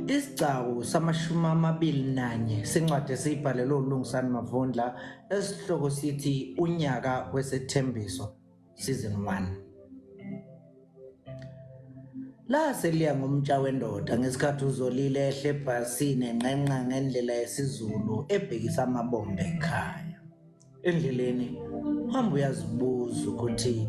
Isigcawu samashumi amabili nanye sencwadi esiyibhalelwe uLungisani Mavundla esihloko sithi unyaka wesethembiso season 1. La seliya ngomtsha wendoda ngesikhathi uZolile ehle ebhasini enqenqa ngendlela yesiZulu ebhekisa amabombe ekhaya. Endleleni uhamba uyazibuza ukuthi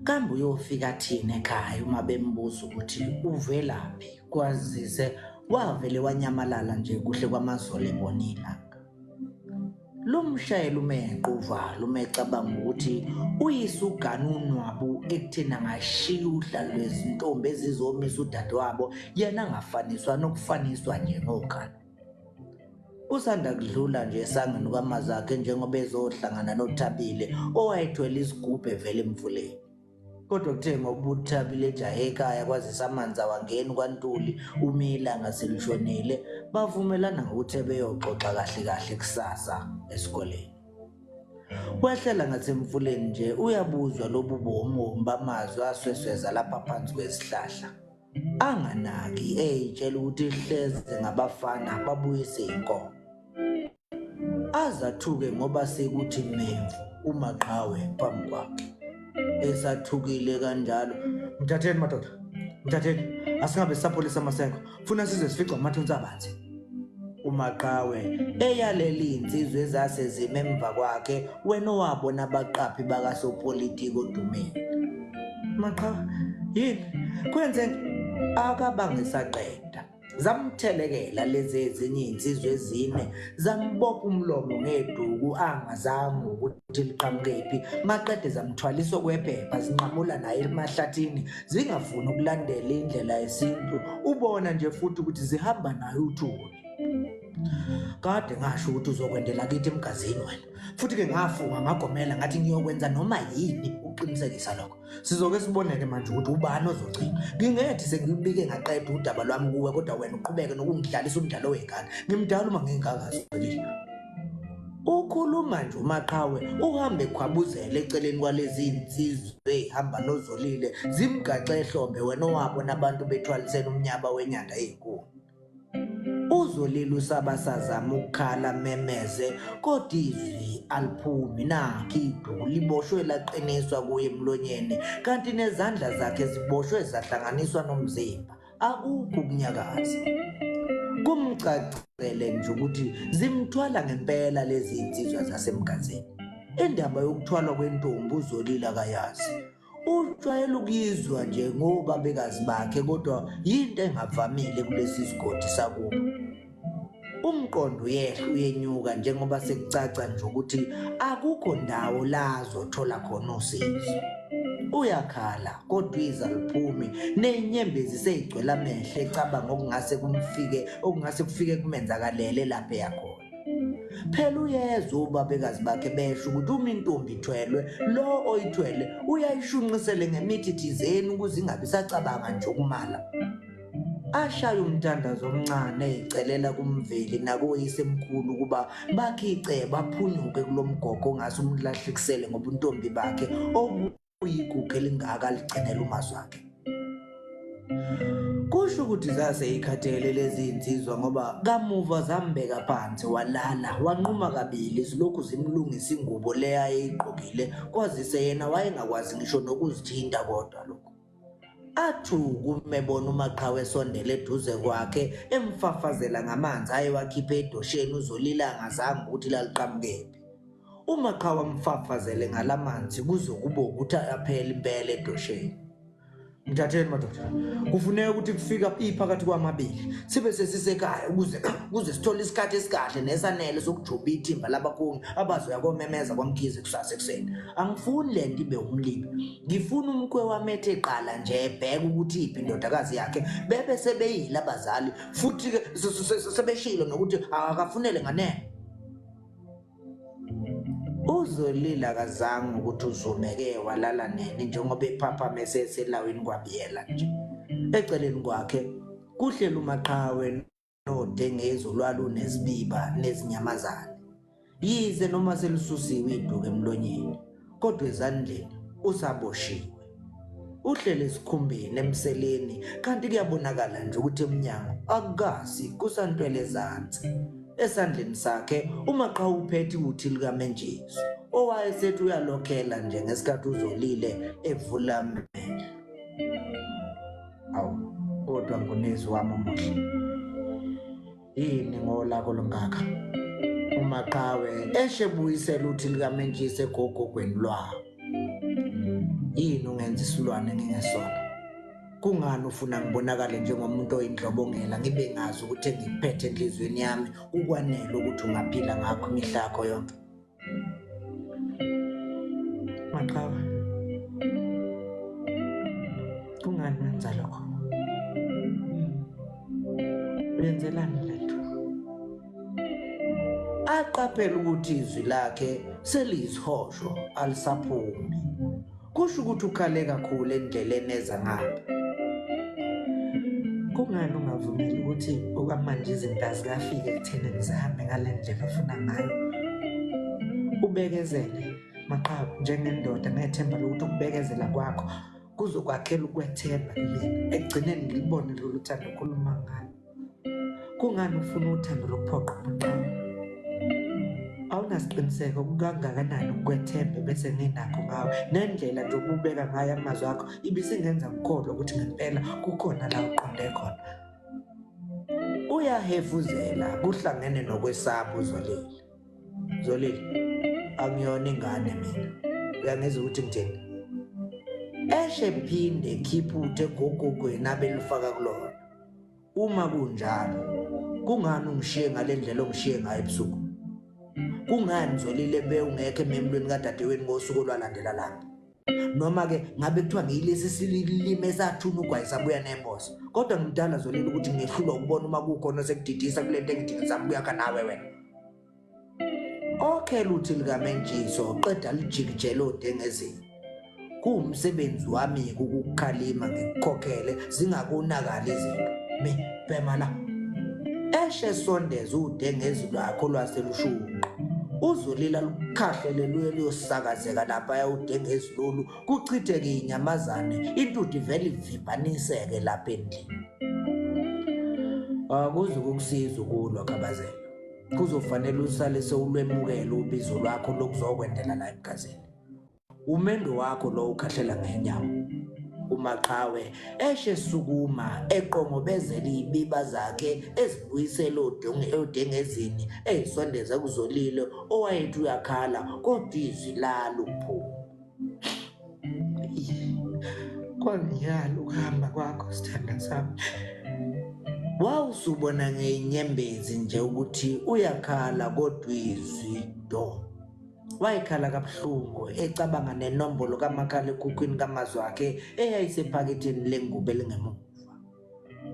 kambe uyofika thina ekhaya uma bembuza ukuthi uvelaphi, kwazise wavele wanyamalala nje kuhle kwamazolo ebonilanga. Lo mshayeli umeqo uvalo umecabanga ukuthi uyise ugana unwabu ekutheni angashiya udlalo lwezintombi ezizomisa udadewabo yena angafaniswa nokufaniswa nje ngokhala. Usanda kudlula nje esangweni kwamazakhe njengoba ezohlangana noThabile owayethwele isigubhu evele emfuleni. Kodwa kuthe ngoba uThabile ejahe ekhaya kwazisa amanzi awangeni kwaNtuli uma ilanga selishonile, bavumelana ngokuthi beyoxoxa kahle kahle kusasa esikoleni. Wehlela ngasemfuleni nje uyabuzwa lobu bomu bamazwi aswesweza lapha phansi kwesihlahla. Anganaki eyitshela ukuthi ihleze ngabafana babuyise inkomo. Azathuke ngoba sekuthi memvu uMaqhawe phambi kwakhe. Esathukile kanjalo, "Mthatheni madoda, mthatheni, asingabe sisapholisa amasengo, funa size sifice amathunzi abanzi." uMaqhawe eyaleli insizwe ezase zime emva kwakhe wena owabona abaqaphi bakasopolitiki odumile. "Maqhawe, yini kwenze?" Akabangisaqeda zamthelekela lezi ezinye insizwe ezine zambopha umlomo ngeduku angazange ukuthi liqhamukephi, maqede zamthwalisa okwephepha zinqamula naye emahlathini zingafuni ukulandela indlela yesintu, ubona nje futhi ukuthi zihamba naye uthuli. "Kade ngasho ukuthi uzokwendela kithi emgazini wena, futhi-ke ngafunga ngagomela ngathi ngiyokwenza noma yini uqinisekisa lokho. Sizoke siboneke manje ukuthi ubani ozogcina. Ngingethi sengilibike ngaqeda udaba lwami kuwe kodwa wena uqhubeke nokungidlalisa umdlalo wengane. Ngimdala uma ngingakazolile." Ukhuluma nje uMaqhawe uhambe ekhwabuzela eceleni kwalezi insizwe ehamba noZolile zimgaxe ehlombe wena owabona abantu bethwalisela umnyaba wenyanda ezinkulu. uZolile usabasazama ukukhala memeze kodwa izwi aliphumi, nakho iduku liboshwe laqiniswa kuye emlonyeni kanti nezandla zakhe ziboshwe zahlanganiswa nomzimba, akukho ukunyakaza. Kumcacele nje ukuthi zimthwala ngempela lezi insizwa zasemgazini. Indaba yokuthwalwa kwentombi uZolile akayazi. Ujwayele ukuyizwa nje ngobabekazi bakhe kodwa yinto engavamile kulesi sigodi sakubo. Umqondo uyehla uyenyuka njengoba sekucaca nje ukuthi akukho ndawo la azothola khona usizo. Uyakhala kodwa iza liphumi nenyembezi seyigcwele amehlo ecabanga okungase kufike kumenzakalele lapha eyakhona. Phela uyezwa ubabekazi bakhe besho ukuthi uma intombi ithwelwe, lo oyithwele uyayishunqisele ngemithi thizeni ukuze ingabe isacabanga nje ukumala. Ashaya umthandazo omncane eyicelela kumveli nakoyisemkhulu ukuba bakhice baphunyuke kulomgogo ongase umlahlekisele ngoba untombi bakhe okuyigugu elingaka ligcinela umazwi wakhe. Kusho ukuthi zaseyikhathele lezi insizwa ngoba kamuva zambeka phansi walala wanquma kabili zilokhu zimlungisa ingubo leya ayeyigqokile kwazise yena wayengakwazi ngisho nokuzithinta kodwa lokho. Athuka umebona uMaqhawe esondele eduze kwakhe emfafazela ngamanzi ayewakhipha edosheni uZolile angazange ukuthi laliqhamukephi. uMaqhawe amfafazele ngalamanzi kuze kube ukuthi aphele impela edosheni. "Mthatheni madoda, kufuneka ukuthi kufika iphakathi kwamabili sibe sesisekhaya ukuze sithole isikhathi esikahle nesanele sokujuba ithimba labakhongi abazoya komemeza kwaMkhize kusasa ekuseni. Angifuni le nto ibe umlibi, ngifuna umkhwe wami ethe qala nje ebheke ukuthi iphi indodakazi yakhe bebe sebeyile abazali futhi-ke sebeshilo nokuthi akafunele nganene." uZolile akazange ukuthi uzumeke walala nene njengoba ephaphame eselawini kwabiyela nje. Eceleni kwakhe kuhlela uMaqhawe nodengezi olwalunezibiba nezinyamazane. Yize noma selisusiwe iduku emlonyeni kodwa ezandleni usaboshiwe. uhlele esikhumbeni emseleni kanti kuyabonakala nje ukuthi eminyango akukazi kusantwele ezansi. Esandleni sakhe uMaqhawe uphethe uthi likaMentshisi owayesethi uyalokhela nje ngesikhathi uZolile evula amehlo. Awu kodwa ngunezi wami omuhle, yini ngolako longaka? uMaqhawe eshebuyisela uthi likaMentshisi egogogweni lwawo. Yini ungenza isilwane ngingesona? Kungani ufuna ngibonakale njengomuntu oyindlobongela ngibe ngazi ukuthi engikuphethe enhlizweni yami ukwanele ukuthi ungaphila ngakho imihla yakho yonke? Maqhawe, kungani wenza lokho? Uyenzelani lento? Aqaphela ukuthi izwi lakhe seliyisihosho alisaphumi. Kusho ukuthi ukhale kakhulu endleleni eza ngapha. Kungani ungavumeli ukuthi okwamanje izinto azikafike ekutheni ngizihambe ngale ndlela ofuna ngayo? Ubekezele Maqhawe, njengendoda ngethemba lokuthi ukubekezela kwakho kuzokwakhela ukwethemba kimi ekugcineni ngilibone lolu thando okhuluma ngalo. Kungani ufuna uthando lokuphoqa Maqhawe? Awunasiqiniseko kangakanani ukwethemba bese nginakho ngawe, nendlela nje ububeka ngayo amazwi akho ibisingenza ngikholwa ukuthi ngempela kukhona la uqonde khona. Uyahefuzela kuhlangene nokwesaba uZolile. Zolile, angiyona ingane mina, uyangizwa ukuthi ngithini? Eshe phinde khiphuthe egogogweni abelifaka kulona. Uma kunjalo kungani ungishiye ngale ndlela ongishiye ngayo ebusuku? Kungani Zolile bewungekho ememlweni kadadewenu ngosuku olwalandela lapha? Noma-ke ngabe kuthiwa ngiyilesi sililime esathuna ugwayi buya nembozo, kodwa ngimdala Zolile ukuthi ngehlulwa ukubona uma kukhona sekudidisa kule nto engidingisama kuyakha nawe wena. Okhela uthi likaMentshisi qeda lijikijele odengezini. Kuwumsebenzi wami ukukukhalima ngikukhokhele zingakonakali izinto. Bhema la. Eshe sondeza udengezi lwakho lwaselushuqu. uZolile lukhahlele luye luyosakazeka lapha udengezi lolu kuchitheke inyamazane intuthu ivele ivimbaniseke lapha endlini. Akuze ukukusiza ukulwa Gabazela, kuzofanele usale sewulwemukela ubizo lwakho lokuzokwendela la egazini. Umendo wakho lo ukhahlela ngenyawo. uMaqhawe eshe sukuma eqongobezela izibiba zakhe ezibuyisela odengezini ezisondeza kuZolile owayethi uyakhala kodwa izwi laluphuma. Kwangiyala ukuhamba kwakho sithanda sami. Wawusubona ngenyembezi nje ukuthi uyakhala kodwa izwi do. Wayekhala kabuhlungu ecabanga nenombolo kamakhala ekhukhwini kamazwi akhe eyayisephaketheni lengubo elingemuva.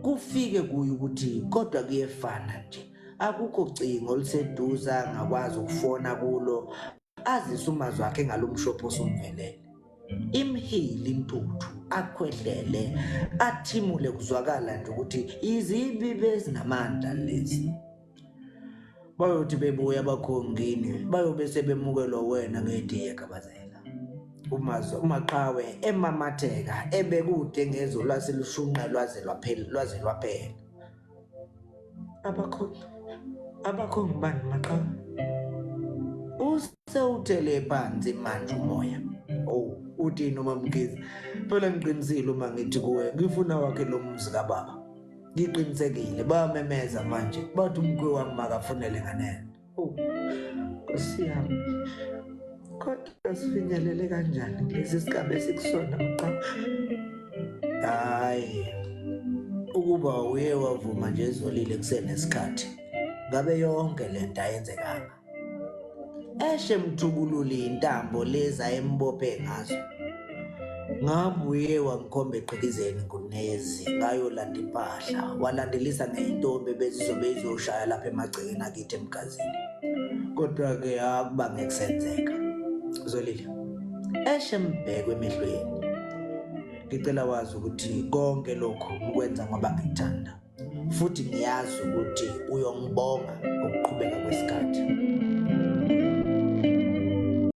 Kufike kuye ukuthi kodwa kuyefana nje, akukho cingo oluseduze angakwazi ukufona kulo azise umazwi akhe ngalomshopho osumvelele. Imhili intuthu akhwehlele athimule kuzwakala nje ukuthi izibibe ezinamandla lezi. Bayothi bebuya abakhongini bayobe sebemukelwa wena ngetiye Gabazela. uMaqhawe emamatheka ebekude ngezo lwaselushunqa lwaze lwaphela. Abakhongi bani Maqhawe? Usewuthele phansi manje umoya. Uthi noma Mkhize, phela ngiqinisile uma ngithi kuwe ngifuna wakhe lo mzi kababa. Ngiqinisekile bayamemeza manje bathi umkhwe wami makafunele nganene. Nkosi yami, kodwa sifinyelele kanjani lesi sigaba esikusona Maqhawe? Hayi, ukuba uye wavuma nje Zolile kusenesikhathi ngabe yonke lento ayenzekanga. Eshe mthubululi intambo leza embophe ngazo. Ngabuye wangikhomba eqhikizeni kunezi ngayolanda impahla walandelisa ngeintombi bezizobe izoshaya lapha emagcekeni akithi emgazini. Kodwa ke akuba ngekusenzeka. Zolile eshe mbheke emehlweni. Ngicela wazi ukuthi konke lokho ukwenza ngoba ngithanda futhi ngiyazi ukuthi uyongibonga ngokuqhubeka kwesikhathi.